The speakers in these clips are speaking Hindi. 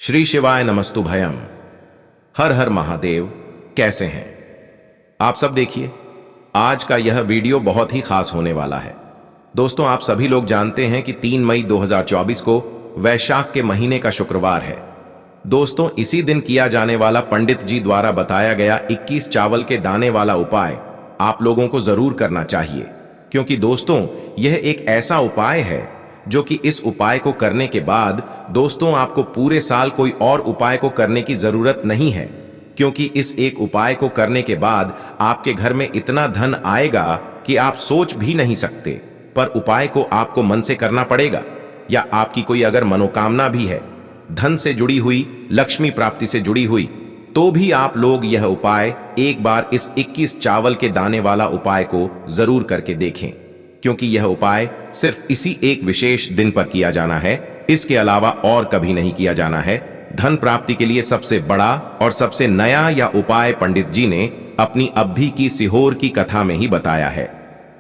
श्री शिवाय नमस्तु भयम। हर हर महादेव। कैसे हैं आप सब? देखिए, आज का यह वीडियो बहुत ही खास होने वाला है। दोस्तों, आप सभी लोग जानते हैं कि 3 मई 2024 को वैशाख के महीने का शुक्रवार है। दोस्तों, इसी दिन किया जाने वाला पंडित जी द्वारा बताया गया 21 चावल के दाने वाला उपाय आप लोगों को जरूर करना चाहिए, क्योंकि दोस्तों यह एक ऐसा उपाय है जो कि इस उपाय को करने के बाद दोस्तों आपको पूरे साल कोई और उपाय को करने की जरूरत नहीं है, क्योंकि इस एक उपाय को करने के बाद आपके घर में इतना धन आएगा कि आप सोच भी नहीं सकते। पर उपाय को आपको मन से करना पड़ेगा, या आपकी कोई अगर मनोकामना भी है, धन से जुड़ी हुई, लक्ष्मी प्राप्ति से जुड़ी हुई, तो भी आप लोग यह उपाय एक बार इस 21 चावल के दाने वाला उपाय को जरूर करके देखें, क्योंकि यह उपाय सिर्फ इसी एक विशेष दिन पर किया जाना है, इसके अलावा और कभी नहीं किया जाना है। धन प्राप्ति के लिए सबसे बड़ा और सबसे नया यह उपाय पंडित जी ने अपनी अभी की सीहोर की कथा में ही बताया है।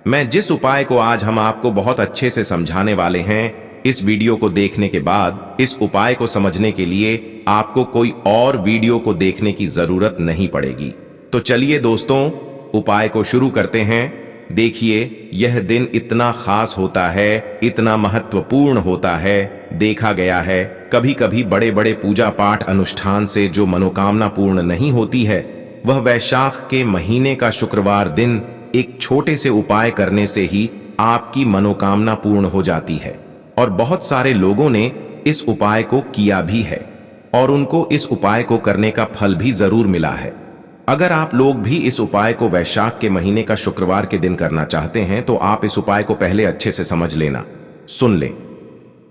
मैं जिस उपाय को आज हम आपको बहुत अच्छे से समझाने वाले हैं, इस वीडियो को देखने के बाद इस उपाय को समझने के लिए आपको कोई और वीडियो को देखने की जरूरत नहीं पड़ेगी। तो चलिए दोस्तों, उपाय को शुरू करते हैं। देखिए, यह दिन इतना खास होता है, इतना महत्वपूर्ण होता है। देखा गया है कभी कभी बड़े बड़े पूजा पाठ अनुष्ठान से जो मनोकामना पूर्ण नहीं होती है, वह वैशाख के महीने का शुक्रवार दिन एक छोटे से उपाय करने से ही आपकी मनोकामना पूर्ण हो जाती है। और बहुत सारे लोगों ने इस उपाय को किया भी है और उनको इस उपाय को करने का फल भी जरूर मिला है। अगर आप लोग भी इस उपाय को वैशाख के महीने का शुक्रवार के दिन करना चाहते हैं, तो आप इस उपाय को पहले अच्छे से समझ लेना, सुन लें,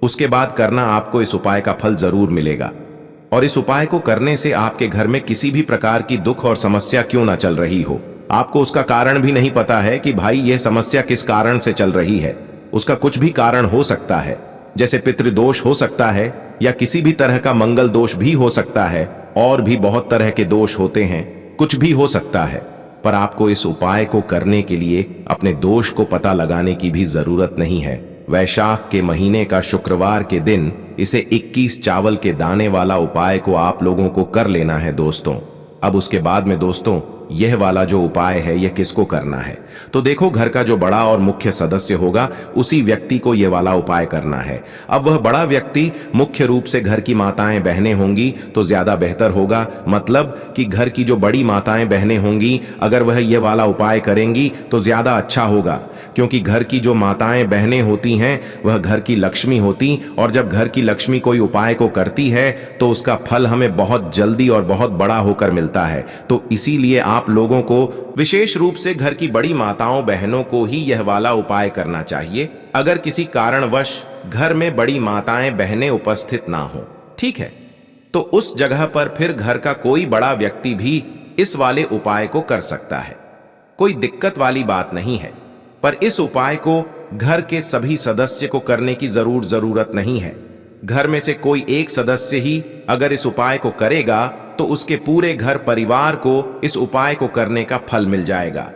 उसके बाद करना। आपको इस उपाय का फल जरूर मिलेगा। और इस उपाय को करने से आपके घर में किसी भी प्रकार की दुख और समस्या क्यों ना चल रही हो, आपको उसका कारण भी नहीं पता है कि भाई यह समस्या किस कारण से चल रही है, उसका कुछ भी कारण हो सकता है, जैसे पितृदोष हो सकता है, या किसी भी तरह का मंगल दोष भी हो सकता है, और भी बहुत तरह के दोष होते हैं, कुछ भी हो सकता है। पर आपको इस उपाय को करने के लिए अपने दोष को पता लगाने की भी जरूरत नहीं है। वैशाख के महीने का शुक्रवार के दिन इसे 21 चावल के दाने वाला उपाय को आप लोगों को कर लेना है दोस्तों। अब उसके बाद में दोस्तों, यह वाला जो उपाय है यह किसको करना है, तो देखो, घर का जो बड़ा और मुख्य सदस्य होगा उसी व्यक्ति को यह वाला उपाय करना है। अब वह बड़ा व्यक्ति मुख्य रूप से घर की माताएं बहनें होंगी तो ज्यादा बेहतर होगा, मतलब कि घर की जो बड़ी माताएं बहनें होंगी, अगर वह यह वाला उपाय करेंगी तो ज्यादा अच्छा होगा, क्योंकि घर की जो माताएं बहनें होती हैं वह घर की लक्ष्मी होती, और जब घर की लक्ष्मी कोई उपाय को करती है तो उसका फल हमें बहुत जल्दी और बहुत बड़ा होकर मिलता है। तो इसीलिए आप लोगों को विशेष रूप से घर की बड़ी माताओं बहनों को ही यह वाला उपाय करना चाहिए। अगर किसी कारणवश घर में बड़ी माताएं बहनें उपस्थित ना हो, ठीक है, तो उस जगह पर फिर घर का कोई बड़ा व्यक्ति भी इस वाले उपाय को कर सकता है, कोई दिक्कत वाली बात नहीं है। पर इस उपाय को घर के सभी सदस्य को करने की जरूरत नहीं है। घर में से कोई एक सदस्य ही अगर इस उपाय को करेगा तो उसके पूरे घर परिवार को इस उपाय को करने का फल मिल जाएगा,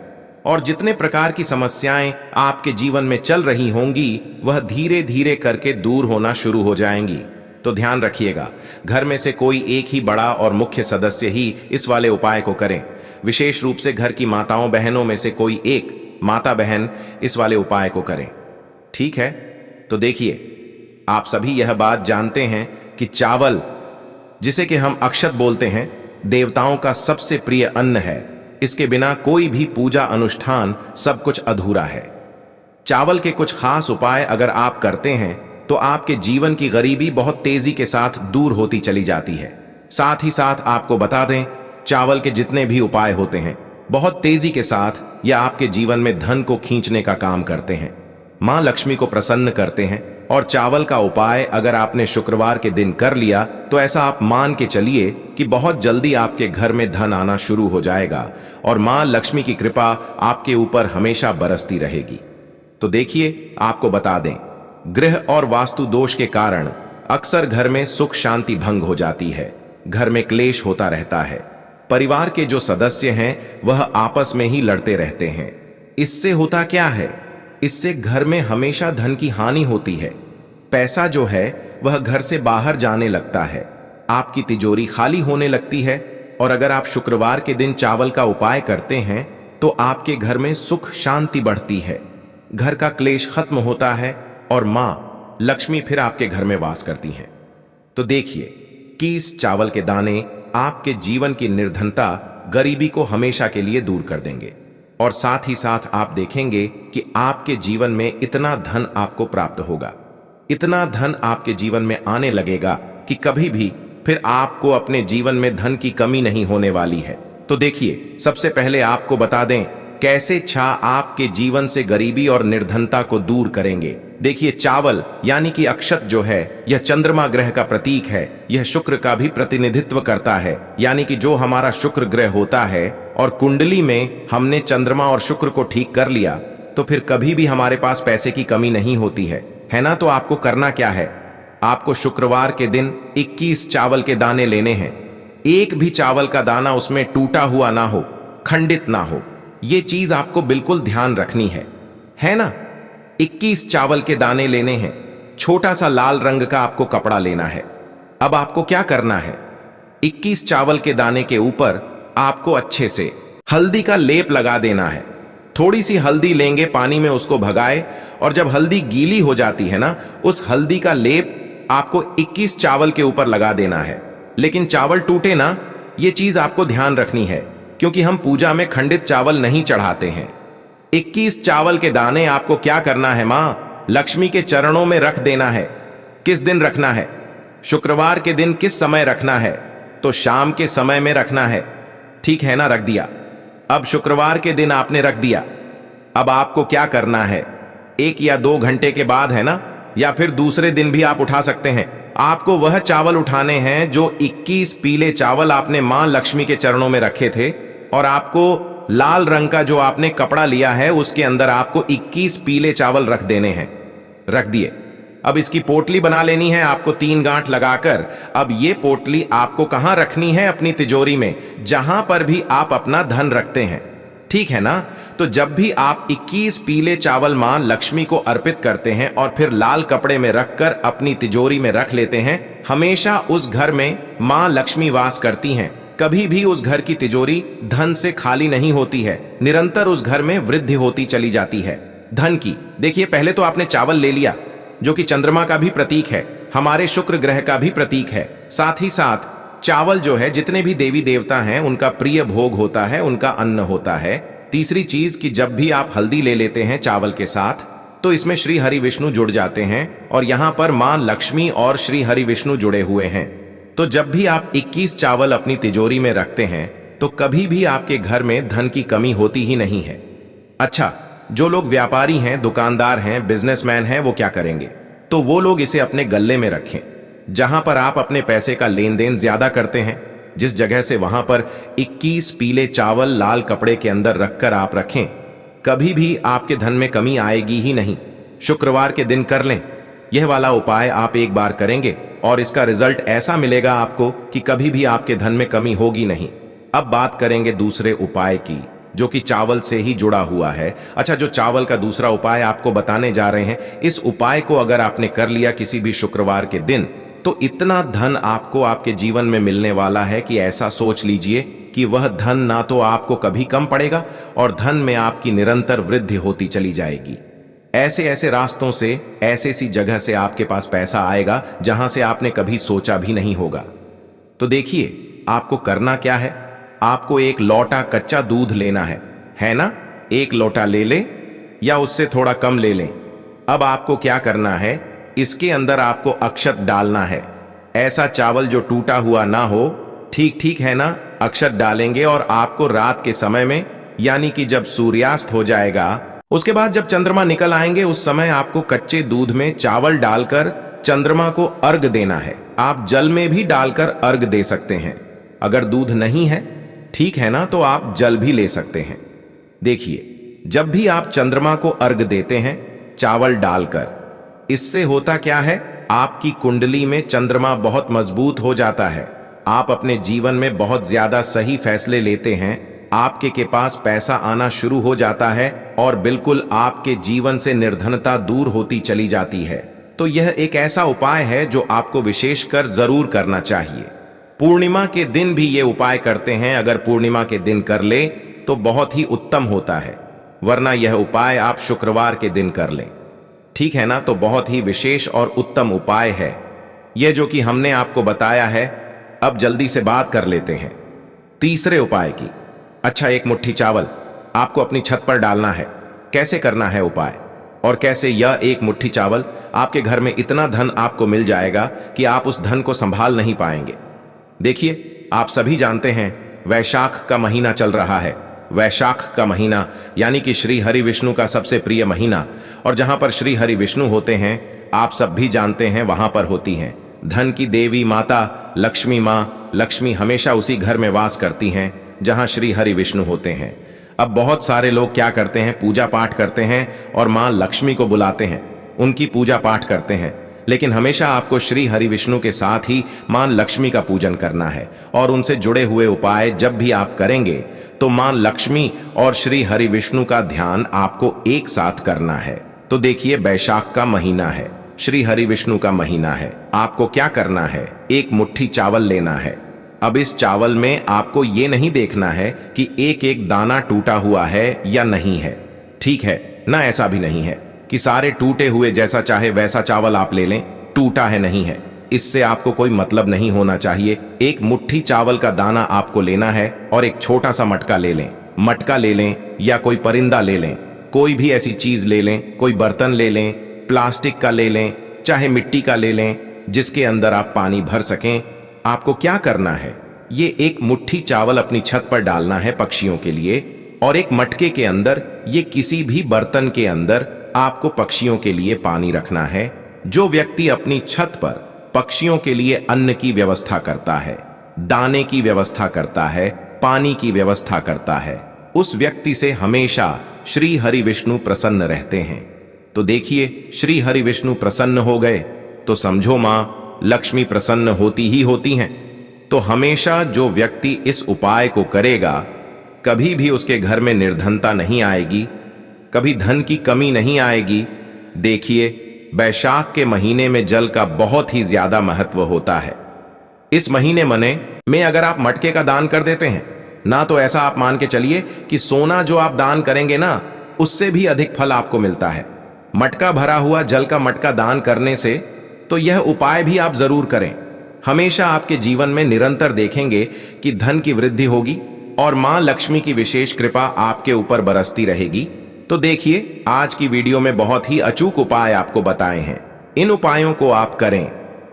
और जितने प्रकार की समस्याएं आपके जीवन में चल रही होंगी वह धीरे धीरे करके दूर होना शुरू हो जाएंगी। तो ध्यान रखिएगा, घर में से कोई एक ही बड़ा और मुख्य सदस्य ही इस वाले उपाय को करें। विशेष रूप से घर की माताओं बहनों में से कोई एक माता बहन इस वाले उपाय को करें, ठीक है। तो देखिए, आप सभी यह बात जानते हैं कि चावल, जिसे कि हम अक्षत बोलते हैं, देवताओं का सबसे प्रिय अन्न है। इसके बिना कोई भी पूजा अनुष्ठान सब कुछ अधूरा है। चावल के कुछ खास उपाय अगर आप करते हैं तो आपके जीवन की गरीबी बहुत तेजी के साथ दूर होती चली जाती है। साथ ही साथ आपको बता दें, चावल के जितने भी उपाय होते हैं बहुत तेजी के साथ यह आपके जीवन में धन को खींचने का काम करते हैं, मां लक्ष्मी को प्रसन्न करते हैं। और चावल का उपाय अगर आपने शुक्रवार के दिन कर लिया तो ऐसा आप मान के चलिए कि बहुत जल्दी आपके घर में धन आना शुरू हो जाएगा, और मां लक्ष्मी की कृपा आपके ऊपर हमेशा बरसती रहेगी। तो देखिए, आपको बता दें, गृह और वास्तु दोष के कारण अक्सर घर में सुख शांति भंग हो जाती है, घर में क्लेश होता रहता है, परिवार के जो सदस्य हैं वह आपस में ही लड़ते रहते हैं। इससे होता क्या है, इससे घर में हमेशा धन की हानि होती है। पैसा जो है वह घर से बाहर जाने लगता है, आपकी तिजोरी खाली होने लगती है। और अगर आप शुक्रवार के दिन चावल का उपाय करते हैं तो आपके घर में सुख शांति बढ़ती है, घर का क्लेश खत्म होता है और मां लक्ष्मी फिर आपके घर में वास करती हैं। तो देखिए कि इस चावल के दाने आपके जीवन की निर्धनता, गरीबी को हमेशा के लिए दूर कर देंगे। और साथ ही साथ आप देखेंगे कि आपके जीवन में इतना धन आपको प्राप्त होगा, इतना धन आपके जीवन में आने लगेगा कि कभी भी फिर आपको अपने जीवन में धन की कमी नहीं होने वाली है। तो देखिए, सबसे पहले आपको बता दें कैसे छा आपके जीवन से गरीबी और निर्धनता को दूर करेंगे। देखिए, चावल यानी कि अक्षत जो है, यह चंद्रमा ग्रह का प्रतीक है। यह शुक्र का भी प्रतिनिधित्व करता है, यानी कि जो हमारा शुक्र ग्रह होता है और कुंडली में हमने चंद्रमा और शुक्र को ठीक कर लिया तो फिर कभी भी हमारे पास पैसे की कमी नहीं होती है ना। तो आपको करना क्या है, आपको शुक्रवार के दिन 21 चावल के दाने लेने हैं। एक भी चावल का दाना उसमें टूटा हुआ ना हो, खंडित ना हो, ये चीज आपको बिल्कुल ध्यान रखनी है ना। 21 चावल के दाने लेने हैं। छोटा सा लाल रंग का आपको कपड़ा लेना है। अब आपको क्या करना है, 21 चावल के दाने के ऊपर आपको अच्छे से हल्दी का लेप लगा देना है। थोड़ी सी हल्दी लेंगे, पानी में उसको भगाए, और जब हल्दी गीली हो जाती है ना, उस हल्दी का लेप आपको 21 चावल के ऊपर लगा देना है। लेकिन चावल टूटे ना, ये चीज आपको ध्यान रखनी है, क्योंकि हम पूजा में खंडित चावल नहीं चढ़ाते हैं। 21 चावल के दाने आपको क्या करना है, मां लक्ष्मी के चरणों में रख देना है। किस दिन रखना है, शुक्रवार के दिन। किस समय रखना है, तो शाम के समय में रखना है, ठीक है ना। रख दिया। अब शुक्रवार के दिन आपने रख दिया। अब आपको क्या करना है, 1 या 2 घंटे के बाद है ना, या फिर दूसरे दिन भी आप उठा सकते हैं। आपको वह चावल उठाने हैं जो 21 पीले चावल आपने मां लक्ष्मी के चरणों में रखे थे, और आपको लाल रंग का जो आपने कपड़ा लिया है उसके अंदर आपको 21 पीले चावल रख देने हैं। रख दिए। अब इसकी पोटली बना लेनी है आपको 3 गांठ लगाकर। अब ये पोटली आपको कहां रखनी है, अपनी तिजोरी में, जहां पर भी आप अपना धन रखते हैं, ठीक है ना। तो जब भी आप 21 पीले चावल मां लक्ष्मी को अर्पित करते हैं और फिर लाल कपड़े में रखकर अपनी तिजोरी में रख लेते हैं, हमेशा उस घर में मां लक्ष्मी वास करती हैं। कभी भी उस घर की तिजोरी धन से खाली नहीं होती है, निरंतर उस घर में वृद्धि होती चली जाती है धन की। देखिए, पहले तो आपने चावल ले लिया जो कि चंद्रमा का भी प्रतीक है, हमारे शुक्र ग्रह का भी प्रतीक है। साथ ही साथ चावल जो है, जितने भी देवी देवता हैं उनका प्रिय भोग होता है, उनका अन्न होता है। तीसरी चीज कि जब भी आप हल्दी ले लेते हैं चावल के साथ, तो इसमें श्री हरि विष्णु जुड़ जाते हैं, और यहां पर मां लक्ष्मी और श्री हरि विष्णु जुड़े हुए हैं। तो जब भी आप 21 चावल अपनी तिजोरी में रखते हैं तो कभी भी आपके घर में धन की कमी होती ही नहीं है। अच्छा, जो लोग व्यापारी हैं, दुकानदार हैं, बिजनेसमैन हैं, वो क्या करेंगे, तो वो लोग इसे अपने गल्ले में रखें, जहां पर आप अपने पैसे का लेन देन ज्यादा करते हैं। जिस जगह से वहां पर 21 पीले चावल लाल कपड़े के अंदर रखकर आप रखें, कभी भी आपके धन में कमी आएगी ही नहीं। शुक्रवार के दिन कर लें यह वाला उपाय। आप एक बार करेंगे और इसका रिजल्ट ऐसा मिलेगा आपको कि कभी भी आपके धन में कमी होगी नहीं। अब बात करेंगे दूसरे उपाय की, जो कि चावल से ही जुड़ा हुआ है। अच्छा, जो चावल का दूसरा उपाय आपको बताने जा रहे हैं, इस उपाय को अगर आपने कर लिया किसी भी शुक्रवार के दिन, तो इतना धन आपको आपके जीवन में मिलने वाला है कि ऐसा सोच लीजिए कि वह धन ना तो आपको कभी कम पड़ेगा और धन में आपकी निरंतर वृद्धि होती चली जाएगी। ऐसे ऐसे रास्तों से, ऐसे सी जगह से आपके पास पैसा आएगा जहां से आपने कभी सोचा भी नहीं होगा। तो देखिए, आपको करना क्या है, आपको एक लोटा कच्चा दूध लेना है ना। 1 लोटा ले लें या उससे थोड़ा कम ले लें। अब आपको क्या करना है, इसके अंदर आपको अक्षत डालना है। ऐसा चावल जो टूटा हुआ ना हो, ठीक है ना। अक्षत डालेंगे और आपको रात के समय में, यानी कि जब सूर्यास्त हो जाएगा, उसके बाद जब चंद्रमा निकल आएंगे, उस समय आपको कच्चे दूध में चावल डालकर चंद्रमा को अर्घ देना है। आप जल में भी डालकर अर्घ दे सकते हैं। अगर दूध नहीं है, ठीक है ना, तो आप जल भी ले सकते हैं। देखिए, जब भी आप चंद्रमा को अर्घ देते हैं चावल डालकर, इससे होता क्या है, आपकी कुंडली में चंद्रमा बहुत मजबूत हो जाता है। आप अपने जीवन में बहुत ज्यादा सही फैसले लेते हैं, आपके के पास पैसा आना शुरू हो जाता है और बिल्कुल आपके जीवन से निर्धनता दूर होती चली जाती है। तो यह एक ऐसा उपाय है जो आपको विशेषकर जरूर करना चाहिए। पूर्णिमा के दिन भी ये उपाय करते हैं। अगर पूर्णिमा के दिन कर ले तो बहुत ही उत्तम होता है, वरना यह उपाय आप शुक्रवार के दिन कर लें। ठीक है ना? तो बहुत ही विशेष और उत्तम उपाय है यह जो कि हमने आपको बताया है। अब जल्दी से बात कर लेते हैं तीसरे उपाय की। अच्छा, एक मुट्ठी चावल आपको अपनी छत पर डालना है। कैसे करना है उपाय और कैसे यह एक मुट्ठी चावल आपके घर में इतना धन आपको मिल जाएगा कि आप उस धन को संभाल नहीं पाएंगे। देखिए, आप सभी जानते हैं वैशाख का महीना चल रहा है। वैशाख का महीना यानी कि श्री हरि विष्णु का सबसे प्रिय महीना, और जहां पर श्री हरि विष्णु होते हैं आप सब भी जानते हैं वहां पर होती हैं धन की देवी माता लक्ष्मी। माँ लक्ष्मी हमेशा उसी घर में वास करती हैं जहां श्री हरि विष्णु होते हैं। अब बहुत सारे लोग क्या करते हैं, पूजा पाठ करते हैं और माँ लक्ष्मी को बुलाते हैं, उनकी पूजा पाठ करते हैं। लेकिन हमेशा आपको श्री हरि विष्णु के साथ ही मां लक्ष्मी का पूजन करना है, और उनसे जुड़े हुए उपाय जब भी आप करेंगे तो मां लक्ष्मी और श्री हरि विष्णु का ध्यान आपको एक साथ करना है। तो देखिए, वैशाख का महीना है, श्री हरि विष्णु का महीना है। आपको क्या करना है, एक मुट्ठी चावल लेना है। अब इस चावल में आपको ये नहीं देखना है कि एक एक दाना टूटा हुआ है या नहीं है, ठीक है ना? ऐसा भी नहीं है कि सारे टूटे हुए जैसा चाहे वैसा चावल आप ले लें, टूटा है नहीं है, इससे आपको कोई मतलब नहीं होना चाहिए। एक मुट्ठी चावल का दाना आपको लेना है और एक छोटा सा मटका ले लें। मटका ले लें या कोई परिंदा ले लें, कोई भी ऐसी चीज ले लें, कोई बर्तन ले लें, प्लास्टिक का ले लें, चाहे मिट्टी का ले लें, जिसके अंदर आप पानी भर सकें। आपको क्या करना है, ये एक मुट्ठी चावल अपनी छत पर डालना है पक्षियों के लिए, और एक मटके के अंदर, ये किसी भी बर्तन के अंदर आपको पक्षियों के लिए पानी रखना है। जो व्यक्ति अपनी छत पर पक्षियों के लिए अन्न की व्यवस्था करता है, दाने की व्यवस्था करता है, पानी की व्यवस्था करता है, उस व्यक्ति से हमेशा श्री हरि विष्णु प्रसन्न रहते हैं। तो देखिए, श्री हरि विष्णु प्रसन्न हो गए तो समझो मां लक्ष्मी प्रसन्न होती ही होती हैं। तो हमेशा जो व्यक्ति इस उपाय को करेगा, कभी भी उसके घर में निर्धनता नहीं आएगी, कभी धन की कमी नहीं आएगी। देखिए, वैशाख के महीने में जल का बहुत ही ज्यादा महत्व होता है। इस महीने में अगर आप मटके का दान कर देते हैं ना, तो ऐसा आप मान के चलिए कि सोना जो आप दान करेंगे ना, उससे भी अधिक फल आपको मिलता है। मटका भरा हुआ जल का मटका दान करने से तो यह उपाय भी आप जरूर करें। हमेशा आपके जीवन में निरंतर देखेंगे कि धन की वृद्धि होगी और मां लक्ष्मी की विशेष कृपा आपके ऊपर बरसती रहेगी। तो देखिए, आज की वीडियो में बहुत ही अचूक उपाय आपको बताए हैं। इन उपायों को आप करें,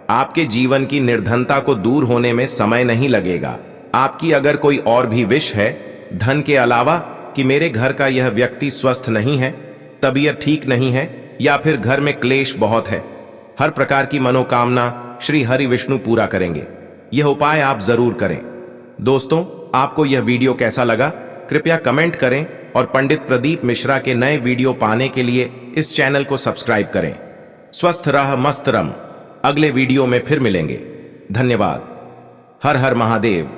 आपके जीवन की निर्धनता को दूर होने में समय नहीं लगेगा। आपकी अगर कोई और भी विश है धन के अलावा, कि मेरे घर का यह व्यक्ति स्वस्थ नहीं है, तबीयत ठीक नहीं है, या फिर घर में क्लेश बहुत है, हर प्रकार की मनोकामना श्री हरि विष्णु पूरा करेंगे। यह उपाय आप जरूर करें। दोस्तों, आपको यह वीडियो कैसा लगा कृपया कमेंट करें, और पंडित प्रदीप मिश्रा के नए वीडियो पाने के लिए इस चैनल को सब्सक्राइब करें। स्वस्थ रह मस्त रम। अगले वीडियो में फिर मिलेंगे। धन्यवाद। हर हर महादेव।